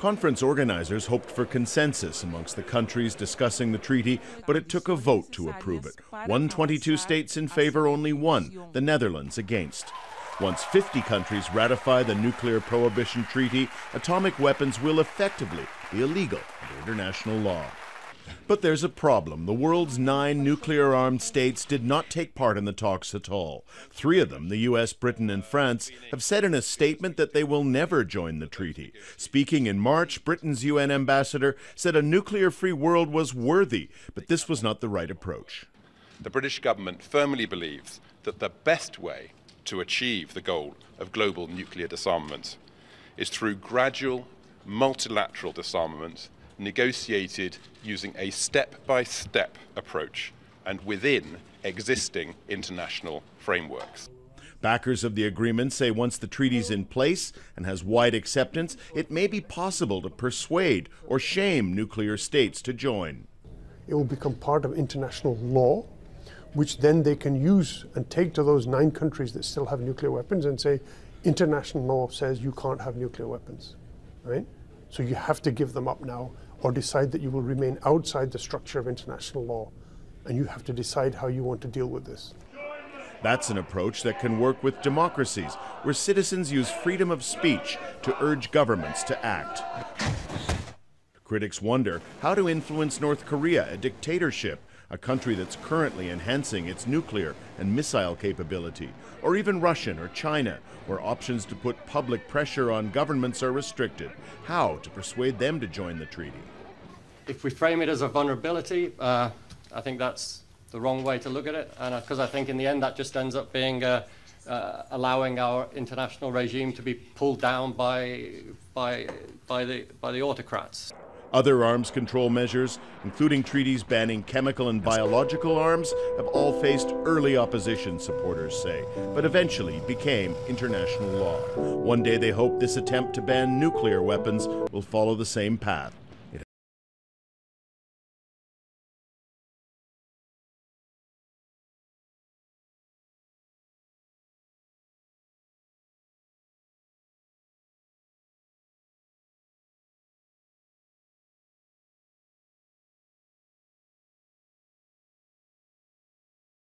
Conference organizers hoped for consensus amongst the countries discussing the treaty, but it took a vote to approve it. 122 states in favor, only one, the Netherlands, against. Once 50 countries ratify the Nuclear Prohibition Treaty, atomic weapons will effectively be illegal under international law. But there's a problem. The world's 9 nuclear-armed states did not take part in the talks at all. 3 of them, the U.S., Britain, and France, have said in a statement that they will never join the treaty. Speaking in March, Britain's UN ambassador said a nuclear-free world was worthy, but this was not the right approach. The British government firmly believes that the best way to achieve the goal of global nuclear disarmament is through gradual, multilateral disarmament negotiated using a step-by-step approach and within existing international frameworks. Backers of the agreement say once the treaty's in place and has wide acceptance, it may be possible to persuade or shame nuclear states to join. It will become part of international law, which then they can use and take to those 9 countries that still have nuclear weapons and say, international law says you can't have nuclear weapons, right? So you have to give them up now, or decide that you will remain outside the structure of international law, and you have to decide how you want to deal with this. That's an approach that can work with democracies, where citizens use freedom of speech to urge governments to act. Critics wonder how to influence North Korea, a dictatorship, a country that's currently enhancing its nuclear and missile capability, or even Russia or China, where options to put public pressure on governments are restricted. How to persuade them to join the treaty? If we frame it as a vulnerability, I think that's the wrong way to look at it, and because I think in the end that just ends up being allowing our international regime to be pulled down by the autocrats. Other arms control measures, including treaties banning chemical and biological arms, have all faced early opposition, supporters say, but eventually became international law. One day they hope this attempt to ban nuclear weapons will follow the same path.